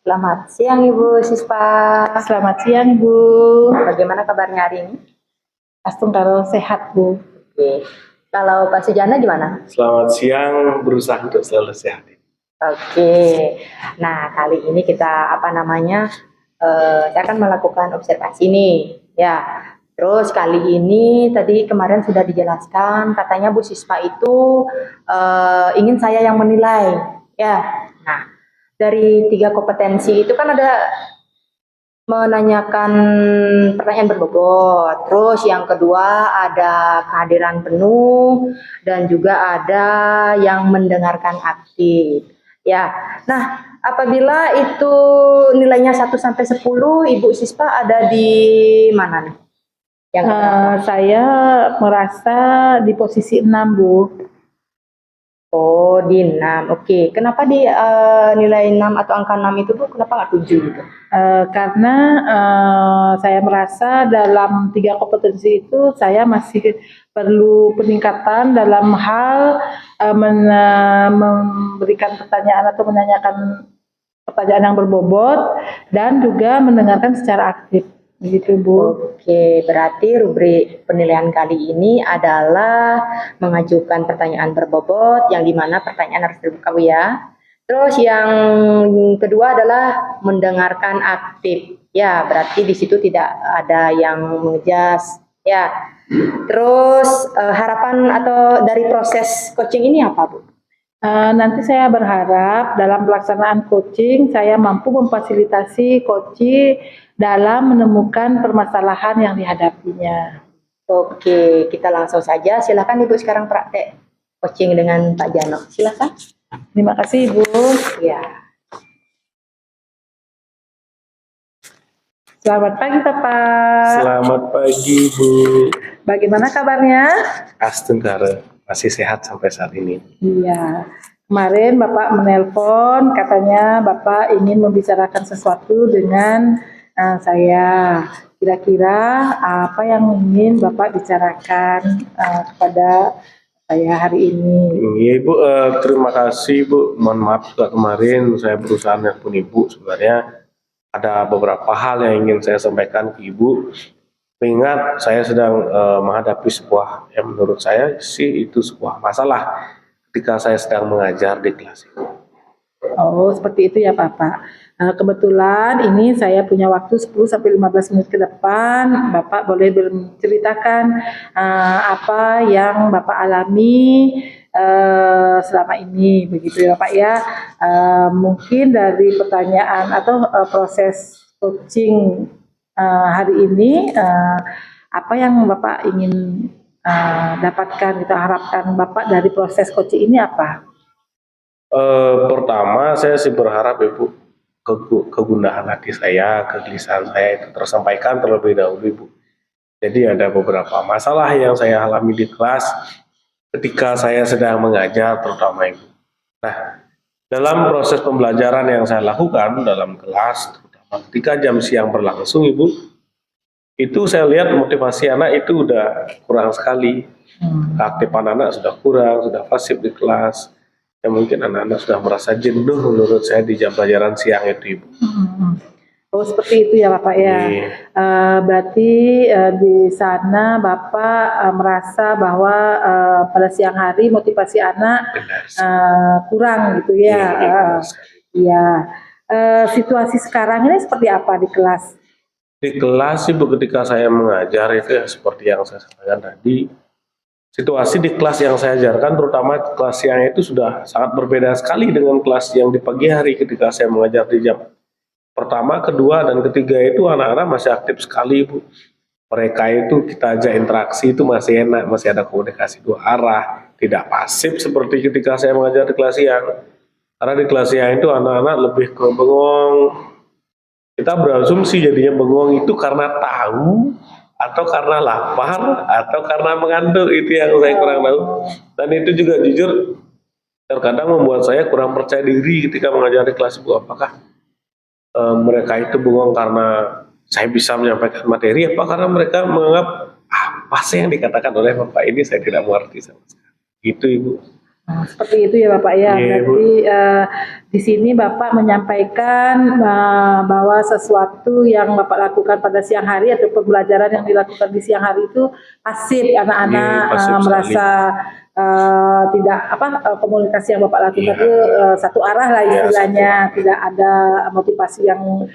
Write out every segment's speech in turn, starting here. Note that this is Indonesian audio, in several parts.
Selamat siang Ibu Sispa. Selamat siang Bu. Bagaimana kabarnya hari ini? Astung karo sehat Bu. Oke. Kalau Pak Sujana gimana? Selamat siang, berusaha untuk selalu sehat. Oke. Nah kali ini kita saya akan melakukan observasi nih. Ya. Terus kali ini tadi kemarin sudah dijelaskan katanya Bu Sispa itu ingin saya yang menilai. Ya. Nah dari 3 kompetensi itu kan ada menanyakan pertanyaan berbobot, terus yang kedua ada kehadiran penuh dan juga ada yang mendengarkan aktif. Ya. Nah, apabila itu nilainya 1 sampai 10, Ibu Sispa ada di mana nih? Yang Saya merasa di posisi 6 Bu. Oh, di 6. Oke. Kenapa di nilai 6 atau angka 6 itu Bu? Kenapa nggak 7 gitu? Karena saya merasa dalam 3 kompetensi itu saya masih perlu peningkatan dalam hal memberikan pertanyaan atau menanyakan pertanyaan yang berbobot dan juga mendengarkan secara aktif. Begitu Bu. Oke, berarti rubrik penilaian kali ini adalah mengajukan pertanyaan berbobot yang dimana pertanyaan harus terbuka Bu ya. Terus yang kedua adalah mendengarkan aktif. Ya, berarti di situ tidak ada yang mengejas. Ya. Terus harapan atau dari proses coaching ini apa Bu? Nanti saya berharap dalam pelaksanaan coaching saya mampu memfasilitasi coaching dalam menemukan permasalahan yang dihadapinya. Oke, kita langsung saja. Silakan Ibu sekarang praktek coaching dengan Pak Jano. Silakan. Terima kasih Ibu. Ya. Selamat pagi Bapak. Selamat pagi Bu. Bagaimana kabarnya? Astung karo masih sehat sampai saat ini. Iya. Kemarin Bapak menelpon katanya Bapak ingin membicarakan sesuatu dengan saya. Kira-kira apa yang ingin Bapak bicarakan kepada saya hari ini? Iya Ibu, terima kasih Bu. Mohon maaf juga kemarin saya berusaha nelpon Ibu. Sebenarnya ada beberapa hal yang ingin saya sampaikan ke Ibu. Mengingat saya sedang menghadapi sebuah yang menurut saya sih itu sebuah masalah ketika saya sedang mengajar di kelas itu. Oh, seperti itu ya Bapak. Kebetulan ini saya punya waktu 10-15 menit ke depan. Bapak boleh menceritakan apa yang Bapak alami selama ini, begitu ya Pak ya. Mungkin dari pertanyaan atau proses coaching hari ini, apa yang Bapak ingin dapatkan, kita harapkan Bapak dari proses coaching ini apa? Pertama saya sih berharap Ibu kegundahan hati saya, kegelisahan saya itu tersampaikan terlebih dahulu Ibu. Jadi ada beberapa masalah yang saya alami di kelas ketika saya sedang mengajar terutama Ibu. Nah, dalam proses pembelajaran yang saya lakukan dalam kelas, terutama ketika jam siang berlangsung Ibu, itu saya lihat motivasi anak itu udah kurang sekali. Keaktifan anak sudah kurang, sudah pasif di kelas. Ya mungkin anak-anak sudah merasa jenuh menurut saya di jam pelajaran siang itu Ibu. Oh seperti itu ya Bapak ya. Berarti di sana Bapak merasa bahwa pada siang hari motivasi anak kurang gitu ya. Iya. Situasi sekarang ini seperti apa di kelas? Di kelas Ibu ketika saya mengajar itu ya seperti yang saya sampaikan tadi. Situasi di kelas yang saya ajarkan terutama kelas siang itu sudah sangat berbeda sekali dengan kelas yang di pagi hari ketika saya mengajar di jam pertama, kedua, dan ketiga itu anak-anak masih aktif sekali Bu. Mereka itu kita ajak interaksi itu masih enak, masih ada komunikasi 2 arah, tidak pasif seperti ketika saya mengajar di kelas siang. Karena di kelas siang itu anak-anak lebih ke bengong. Kita berasumsi jadinya bengong itu karena tahu atau karena lapar atau karena mengantuk, itu yang saya kurang tahu. Dan itu juga jujur terkadang membuat saya kurang percaya diri ketika mengajar di kelas Ibu. Apakah mereka itu bengong karena saya bisa menyampaikan materi apa karena mereka menganggap apa sih yang dikatakan oleh Bapak ini saya tidak mengerti sama sekali. Gitu Ibu. Seperti itu ya Bapak ya. Iya, Bu. Berarti di sini Bapak menyampaikan bahwa sesuatu yang Bapak lakukan pada siang hari atau pembelajaran yang dilakukan di siang hari itu pasif, anak-anak Iya, pasif sekali. merasa tidak komunikasi yang Bapak lakukan Iya. itu satu arah lah Iya, istilahnya, tidak ada motivasi yang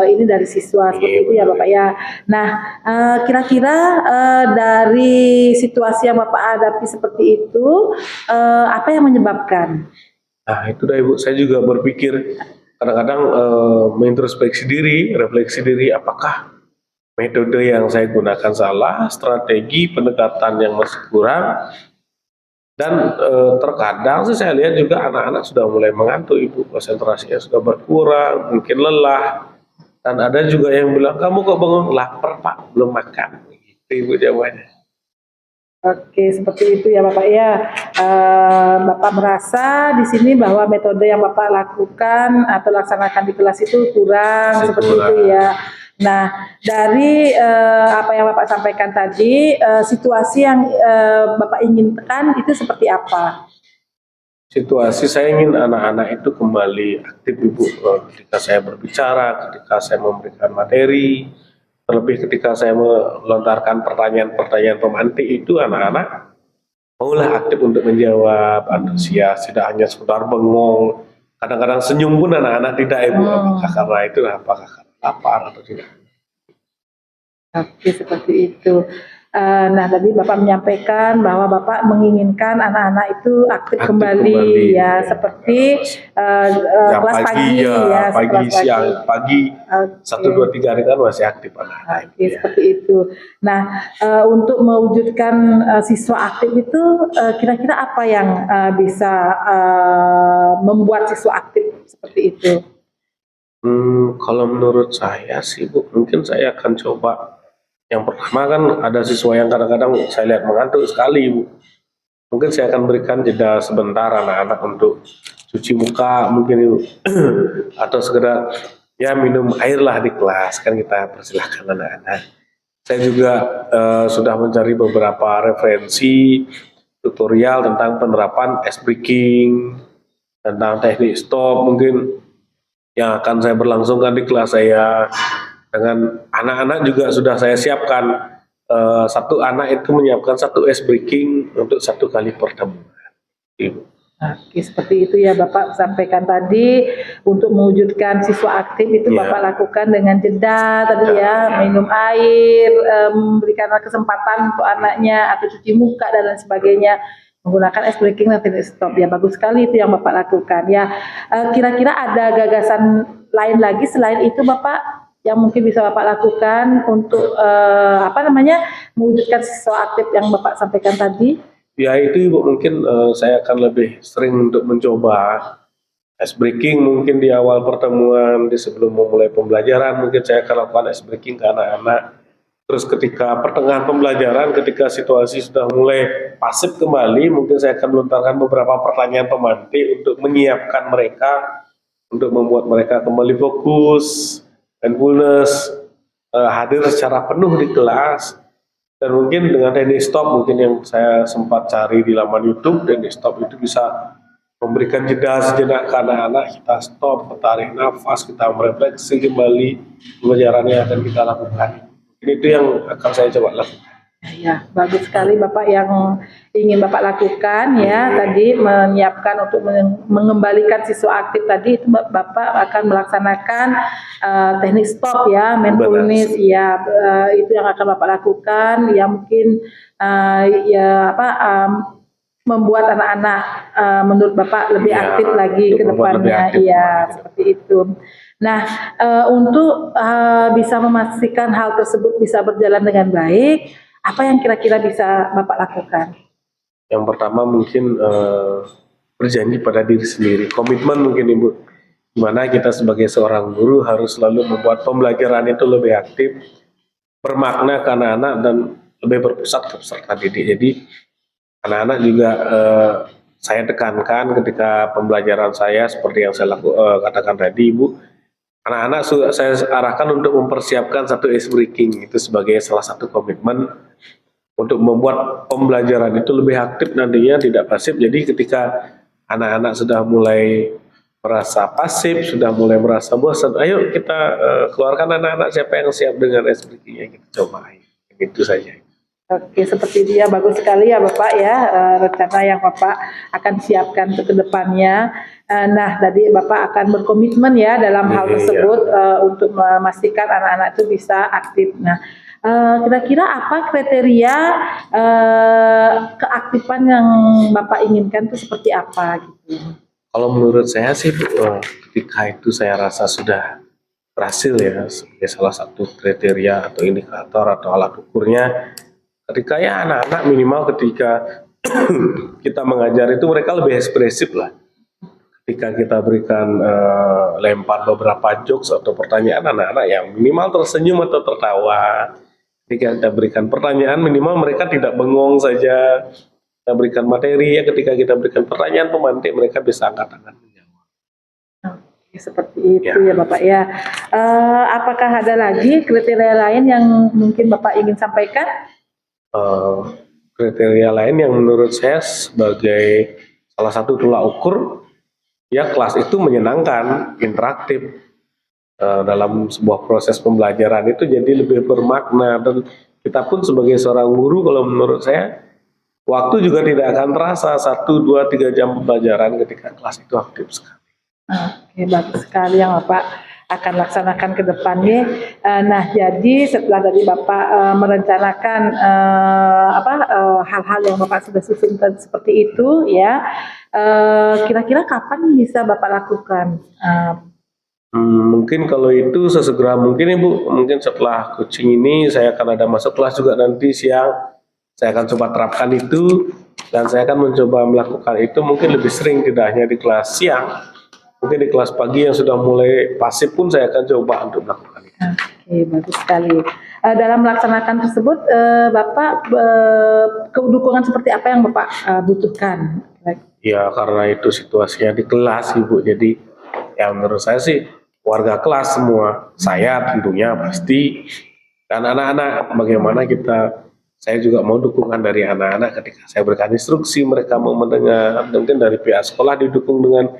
ini dari siswa seperti Iya, itu ya betul. Bapak ya. Nah, kira-kira dari situasi yang Bapak hadapi seperti itu, apa yang menyebabkan? Nah, itu dah Ibu, saya juga berpikir kadang-kadang mengintrospeksi diri, refleksi diri, apakah metode yang saya gunakan salah, strategi pendekatan yang masih kurang, dan terkadang sih saya lihat juga anak-anak sudah mulai mengantuk Ibu, konsentrasinya sudah berkurang, mungkin lelah, dan ada juga yang bilang, kamu kok bangun lapar Pak, belum makan, gitu Ibu jawabannya. Oke, seperti itu ya Bapak ya. Bapak merasa di sini bahwa metode yang Bapak lakukan atau laksanakan di kelas itu kurang, Masih seperti kurang. itu ya. Nah, dari apa yang Bapak sampaikan tadi, situasi yang Bapak inginkan itu seperti apa? Situasi saya ingin anak-anak itu kembali aktif Ibu, ketika saya berbicara, ketika saya memberikan materi, terlebih ketika saya melontarkan pertanyaan-pertanyaan pemantik itu anak-anak maulah aktif untuk menjawab, antusias, tidak hanya sekedar bengong. Kadang-kadang senyum pun anak-anak tidak Ibu, apakah karena itu, apakah karena lapar atau tidak. Oke, seperti itu. Nah, tadi Bapak menyampaikan bahwa Bapak menginginkan anak-anak itu aktif Aktif kembali, kembali, ya, ya. seperti Yang kelas pagi, ya, pagi, kelas siang, pagi, Oke. 1, 2, 3 hari kan masih aktif anak-anak. Oke, Ya. seperti itu. Nah, untuk mewujudkan siswa aktif itu, kira-kira apa yang bisa membuat siswa aktif seperti itu? Kalau menurut saya sih Bu, mungkin saya akan coba. Yang pertama kan ada siswa yang kadang-kadang saya lihat mengantuk sekali Bu. Mungkin saya akan berikan jeda sebentar anak-anak untuk cuci muka mungkin Ibu. Atau sekedar ya minum air lah di kelas, kan kita persilahkan anak-anak. Saya juga sudah mencari beberapa referensi tutorial tentang penerapan ice breaking, tentang teknik stop mungkin yang akan saya berlangsungkan di kelas saya. Dengan anak-anak juga sudah saya siapkan, satu anak itu menyiapkan satu ice breaking untuk 1 kali pertemuan. Ibu. Oke, seperti itu ya Bapak sampaikan tadi, untuk mewujudkan siswa aktif itu Iya. Bapak lakukan dengan jeda tadi Jeda, ya, ya. minum air, memberikan kesempatan untuk anaknya atau cuci muka dan lain sebagainya, menggunakan ice breaking dan teknik stop. Ya, bagus sekali itu yang Bapak lakukan ya. Kira-kira ada gagasan lain lagi selain itu Bapak yang mungkin bisa Bapak lakukan untuk mewujudkan siswa aktif yang Bapak sampaikan tadi? Ya itu Ibu, mungkin saya akan lebih sering untuk mencoba ice breaking mungkin di awal pertemuan, di sebelum memulai pembelajaran mungkin saya akan lakukan ice breaking ke anak-anak. Terus ketika pertengahan pembelajaran, ketika situasi sudah mulai pasif kembali, mungkin saya akan melontarkan beberapa pertanyaan pemantik untuk menyiapkan mereka, untuk membuat mereka kembali fokus, mindfulness, hadir secara penuh di kelas. Dan mungkin dengan teknik stop mungkin yang saya sempat cari di laman YouTube, teknik stop itu bisa memberikan jeda sejenak ke anak-anak, kita stop, kita tarik nafas, kita merefleksi kembali pelajaran yang akan kita lakukan. Itu yang akan saya coba lakukan. Ya, bagus sekali Bapak yang ingin Bapak lakukan ya, tadi menyiapkan untuk mengembalikan siswa aktif tadi itu Bapak akan melaksanakan teknik stop ya, mindfulness ya, itu yang akan Bapak lakukan ya, mungkin membuat anak-anak menurut Bapak lebih Ya, aktif lagi ke depannya, iya seperti itu. Nah, untuk bisa memastikan hal tersebut bisa berjalan dengan baik, apa yang kira-kira bisa Bapak lakukan? Yang pertama mungkin berjanji pada diri sendiri, komitmen mungkin Ibu, dimana kita sebagai seorang guru harus selalu membuat pembelajaran itu lebih aktif, bermakna ke anak-anak dan lebih berpusat ke peserta didik. Jadi anak-anak juga saya tekankan ketika pembelajaran saya seperti yang saya katakan tadi Ibu, anak-anak saya arahkan untuk mempersiapkan satu ice breaking itu sebagai salah satu komitmen untuk membuat pembelajaran itu lebih aktif nantinya, tidak pasif. Jadi ketika anak-anak sudah mulai merasa pasif, sudah mulai merasa bosan, ayo kita keluarkan anak-anak siapa yang siap dengan SPK-nya, kita coba. Itu saja. Oke, seperti dia, bagus sekali ya Bapak ya, rencana yang Bapak akan siapkan untuk kedepannya. Nah, tadi Bapak akan berkomitmen ya dalam hal tersebut untuk memastikan anak-anak itu bisa aktif. Nah, kira-kira apa kriteria keaktifan yang Bapak inginkan itu seperti apa gitu? Kalau menurut saya sih, ketika itu saya rasa sudah berhasil ya, sebagai salah satu kriteria atau indikator atau alat ukurnya, ketika ya anak-anak minimal ketika kita mengajar itu mereka lebih ekspresif lah. Ketika kita berikan lempar beberapa jokes atau pertanyaan, anak-anak yang minimal tersenyum atau tertawa. Ketika kita berikan pertanyaan, minimal mereka tidak bengong saja. Kita berikan materi, ya ketika kita berikan pertanyaan pemantik, mereka bisa angkat tangan menjawab. Oke, seperti itu ya Bapak ya. Apakah ada lagi kriteria lain yang mungkin Bapak ingin sampaikan? Kriteria lain yang menurut saya sebagai salah satu tolak ukur, ya kelas itu menyenangkan, interaktif. Dalam sebuah proses pembelajaran itu jadi lebih bermakna, dan kita pun sebagai seorang guru, kalau menurut saya waktu juga tidak akan terasa 1, 2, 3 jam pembelajaran ketika kelas itu aktif sekali. Oke, bagus sekali yang Bapak akan laksanakan ke depannya. Nah, jadi setelah tadi Bapak merencanakan hal-hal yang Bapak sudah susunkan seperti itu ya, kira-kira kapan bisa Bapak lakukan? Mungkin kalau itu sesegera mungkin Ibu, mungkin setelah coaching ini saya akan ada masuk kelas juga nanti siang. Saya akan coba terapkan itu, dan saya akan mencoba melakukan itu mungkin lebih sering, tidak hanya di kelas siang, mungkin di kelas pagi yang sudah mulai pasif pun saya akan coba untuk melakukan itu. Oke, bagus sekali. Dalam melaksanakan tersebut, Bapak kedukungan seperti apa yang Bapak butuhkan? Ya, karena itu situasinya di kelas Ibu, jadi ya menurut saya sih warga kelas semua, saya tentunya pasti, dan anak-anak, bagaimana saya juga mau dukungan dari anak-anak ketika saya berikan instruksi, mereka mau mendengar, mungkin dari pihak sekolah didukung dengan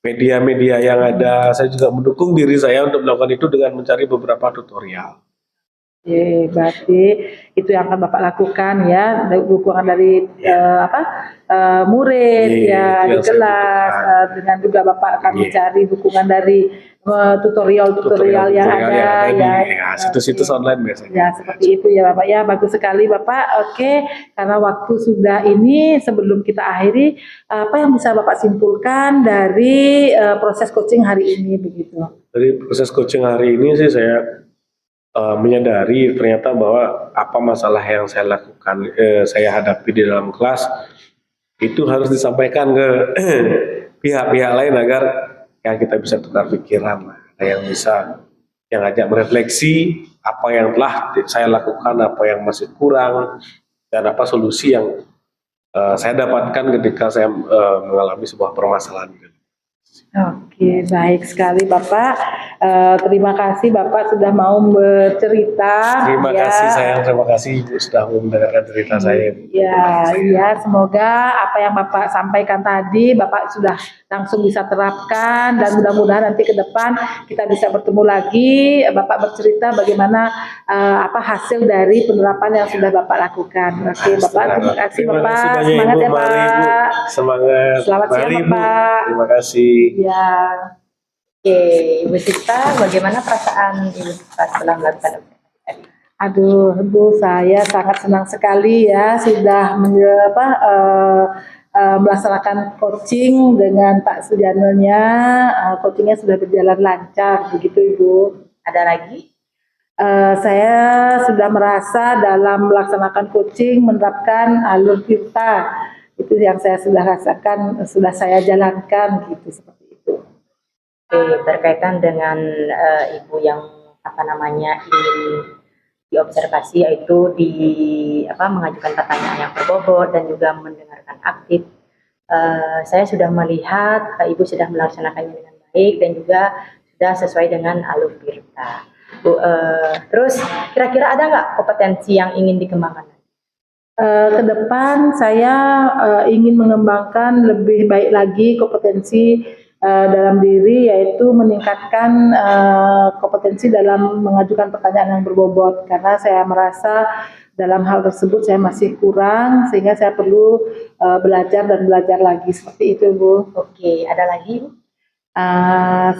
media-media yang ada, saya juga mendukung diri saya untuk melakukan itu dengan mencari beberapa tutorial. Oke, berarti itu yang akan Bapak lakukan ya, dukungan dari murid ya di kelas, dengan juga Bapak akan mencari dukungan dari tutorial yang ada ya, situs-situs online biasanya. Ya, seperti itu ya Bapak ya, bagus sekali Bapak. Oke, karena waktu sudah ini, sebelum kita akhiri, apa yang bisa Bapak simpulkan dari proses coaching hari ini begitu? Dari proses coaching hari ini sih saya menyadari ternyata bahwa apa masalah yang saya lakukan, saya hadapi di dalam kelas itu harus disampaikan ke pihak-pihak lain agar ya kita bisa tukar pikiran, yang bisa yang ajak berefleksi apa yang telah saya lakukan, apa yang masih kurang, dan apa solusi yang saya dapatkan ketika saya mengalami sebuah permasalahan. Oke, baik sekali Bapak. Terima kasih Bapak sudah mau bercerita. Terima kasih sayang, terima kasih Ibu sudah mendengarkan cerita saya. Ya, semoga apa yang Bapak sampaikan tadi Bapak sudah langsung bisa terapkan, dan mudah-mudahan nanti ke depan kita bisa bertemu lagi, Bapak bercerita bagaimana hasil dari penerapan yang sudah Bapak lakukan. Oke, Bapak, terima kasih Bapak. Semangat ya Pak. Semangat. Selamat siang Bapak. Terima kasih. Ya. Oke, Ibu Sita, bagaimana perasaan Ibu Sita setelah melakukan tadi? Aduh, Bu, saya sangat senang sekali ya sudah melaksanakan coaching dengan Pak Sujarnonya. Coachingnya sudah berjalan lancar, begitu Ibu. Ada lagi? Saya sudah merasa dalam melaksanakan coaching menerapkan alur Tirta. Itu yang saya sudah rasakan, sudah saya jalankan gitu, seperti itu. Oke, berkaitan dengan Ibu yang ingin diobservasi, yaitu mengajukan pertanyaan yang berbobot dan juga mendengarkan aktif. Saya sudah melihat Ibu sudah melaksanakannya dengan baik dan juga sudah sesuai dengan alur Tirta. Bu, terus kira-kira ada nggak kompetensi yang ingin dikembangkan? Ke depan saya ingin mengembangkan lebih baik lagi kompetensi dalam diri, yaitu meningkatkan kompetensi dalam mengajukan pertanyaan yang berbobot, karena saya merasa dalam hal tersebut saya masih kurang, sehingga saya perlu belajar dan belajar lagi, seperti itu Bu. Oke, ada lagi Bu?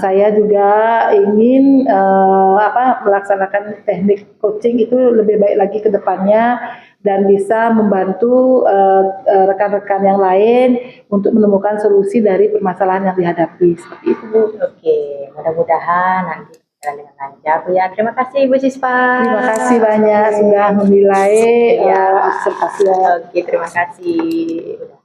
Saya juga ingin melaksanakan teknik coaching itu lebih baik lagi ke depannya, dan bisa membantu rekan-rekan yang lain untuk menemukan solusi dari permasalahan yang dihadapi. Seperti itu Bu. Oke, mudah-mudahan nanti berjalan dengan lancar Bu ya. Terima kasih Bu Sispa. Terima kasih banyak sudah menilai Ya. observasi. Oke, terima kasih.